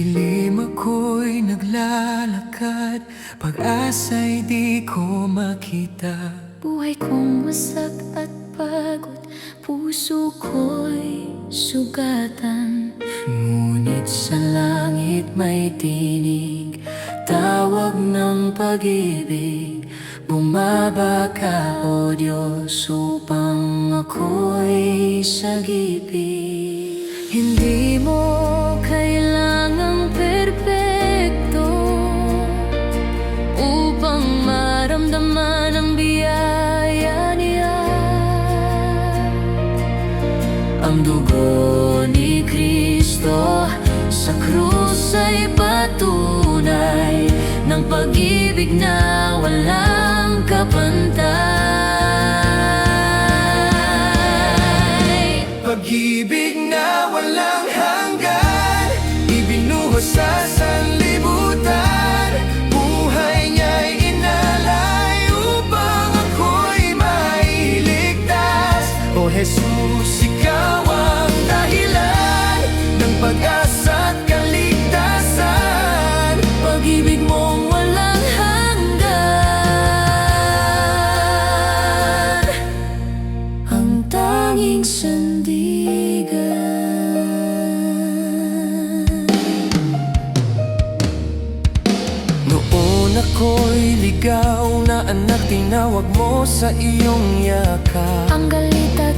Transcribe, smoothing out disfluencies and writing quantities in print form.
dilim ako'y naglalakad, pag-asa'y di ko makita. Buhay kong wasak at pagod, puso ko'y sugatan. Ngunit sa langit may tinig, tawag ng pag-ibig. Bumaba ka, O Diyos, upang ako'y sagipin. Hindi mo kailangang perpekto upang maramdaman ang biyaya niya. Ang dugo ni Kristo sa krus ay patunay ng pag-ibig na walang kapantay. Pag-ibig na walang hanggan, ibinuhos sa sanlibutan. Buhay niya'y inalay upang ako'y mailigtas. O Jesus, ikaw ang dahilan ng pag-asa at kaligtasan. Pag-ibig mong walang hanggan, ang tanging sandigan. Noon ako'y ligaw na anak, tinawag mo sa iyong yakap. Ang galit at